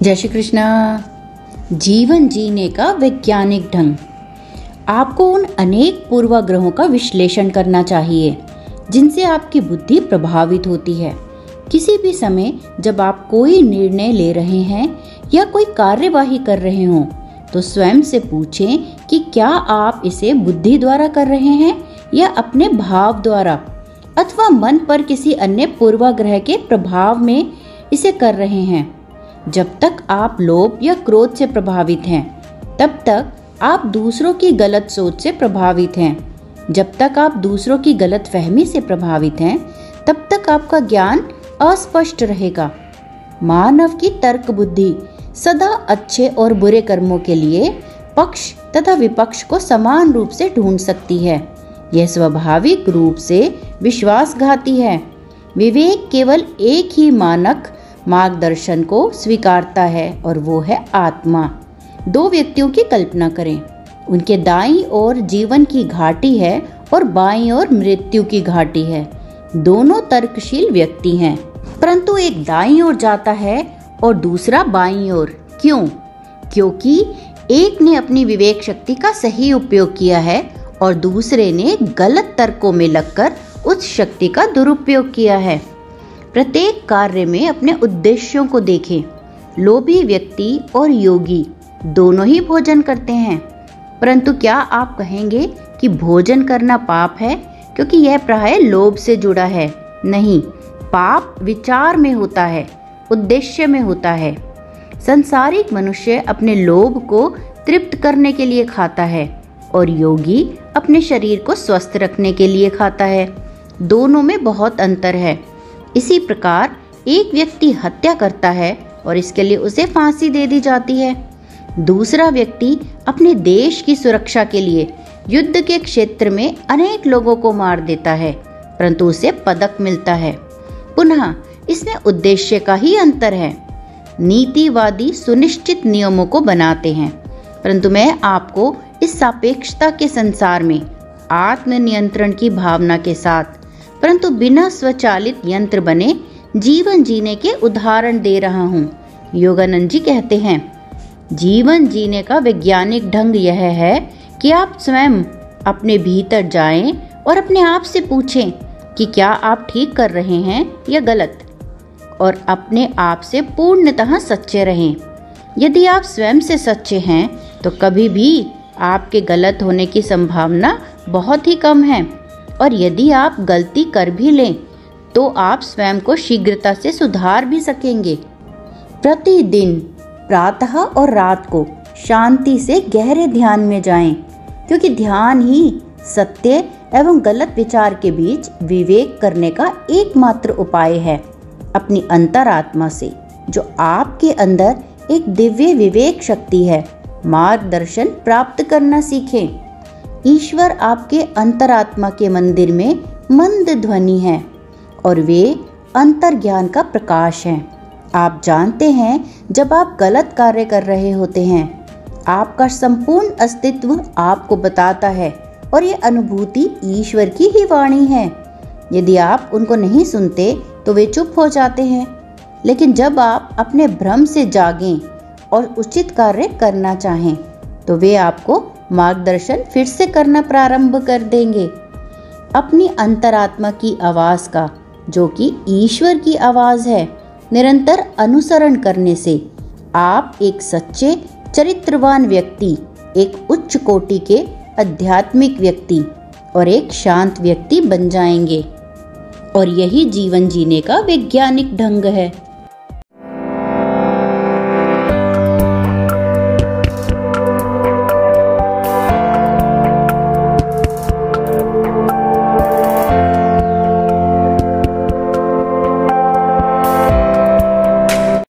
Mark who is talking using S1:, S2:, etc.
S1: जय श्री कृष्णा। जीवन जीने का वैज्ञानिक ढंग। आपको उन अनेक पूर्वाग्रहों का विश्लेषण करना चाहिए जिनसे आपकी बुद्धि प्रभावित होती है। किसी भी समय जब आप कोई निर्णय ले रहे हैं या कोई कार्यवाही कर रहे हों तो स्वयं से पूछें कि क्या आप इसे बुद्धि द्वारा कर रहे हैं या अपने भाव द्वारा अथवा मन पर किसी अन्य पूर्वाग्रह के प्रभाव में इसे कर रहे हैं। जब तक आप लोभ या क्रोध से प्रभावित हैं तब तक आप दूसरों की गलत सोच से प्रभावित हैं। जब तक आप दूसरों की गलत फहमी से प्रभावित हैं तब तक आपका ज्ञान अस्पष्ट रहेगा। मानव की तर्क बुद्धि सदा अच्छे और बुरे कर्मों के लिए पक्ष तथा विपक्ष को समान रूप से ढूंढ सकती है। यह स्वाभाविक रूप से विश्वासघाती है। विवेक केवल एक ही मानक मार्गदर्शन को स्वीकारता है और वो है आत्मा। दो व्यक्तियों की कल्पना करें। उनके दाईं ओर जीवन की घाटी है और बाईं ओर मृत्यु की घाटी है। दोनों तर्कशील व्यक्ति हैं, परंतु एक दाईं ओर जाता है और दूसरा बाईं ओर। क्यों? क्योंकि एक ने अपनी विवेक शक्ति का सही उपयोग किया है और दूसरे ने गलत तर्कों में लगकर उस शक्ति का दुरुपयोग किया है। प्रत्येक कार्य में अपने उद्देश्यों को देखें। लोभी व्यक्ति और योगी दोनों ही भोजन करते हैं, परंतु क्या आप कहेंगे कि भोजन करना पाप है क्योंकि यह प्राय लोभ से जुड़ा है? नहीं, पाप विचार में होता है, उद्देश्य में होता है। संसारिक मनुष्य अपने लोभ को तृप्त करने के लिए खाता है और योगी अपने शरीर को स्वस्थ रखने के लिए खाता है। दोनों में बहुत अंतर है। इसी प्रकार एक व्यक्ति हत्या करता है और इसके लिए उसे फांसी दे दी जाती है। दूसरा व्यक्ति अपने देश की सुरक्षा के लिए युद्ध के क्षेत्र में अनेक लोगों को मार देता है, परंतु उसे पदक मिलता है। पुनः इसमें उद्देश्य का ही अंतर है। नीतिवादी सुनिश्चित नियमों को बनाते हैं, परंतु मैं आपको इस सापेक्षता के संसार में आत्मनियंत्रण की भावना के साथ परंतु बिना स्वचालित यंत्र बने जीवन जीने के उदाहरण दे रहा हूँ। योगानंद जी कहते हैं, जीवन जीने का वैज्ञानिक ढंग यह है कि आप स्वयं अपने भीतर जाएं और अपने आप से पूछें कि क्या आप ठीक कर रहे हैं या गलत, और अपने आप से पूर्णतः सच्चे रहें। यदि आप स्वयं से सच्चे हैं तो कभी भी आपके गलत होने की संभावना बहुत ही कम है, और यदि आप गलती कर भी लें तो आप स्वयं को शीघ्रता से सुधार भी सकेंगे। प्रतिदिन प्रातः और रात को शांति से गहरे ध्यान में जाएं, क्योंकि ध्यान ही सत्य एवं गलत विचार के बीच विवेक करने का एकमात्र उपाय है। अपनी अंतरात्मा से, जो आपके अंदर एक दिव्य विवेक शक्ति है, मार्गदर्शन प्राप्त करना सीखें। ईश्वर आपके अंतरात्मा के मंदिर में मंद ध्वनि है और वे अंतर्ज्ञान का प्रकाश हैं। आप जानते हैं, जब आप गलत कार्य कर रहे होते हैं आपका संपूर्ण अस्तित्व आपको बताता है, और ये अनुभूति ईश्वर की ही वाणी है। यदि आप उनको नहीं सुनते तो वे चुप हो जाते हैं, लेकिन जब आप अपने भ्रम से जागें और उचित कार्य करना चाहें तो वे आपको मार्गदर्शन फिर से करना प्रारंभ कर देंगे। अपनी अंतरात्मा की आवाज का, जो कि ईश्वर की आवाज है, निरंतर अनुसरण करने से आप एक सच्चे चरित्रवान व्यक्ति, एक उच्च कोटि के आध्यात्मिक व्यक्ति और एक शांत व्यक्ति बन जाएंगे। और यही जीवन जीने का वैज्ञानिक ढंग है।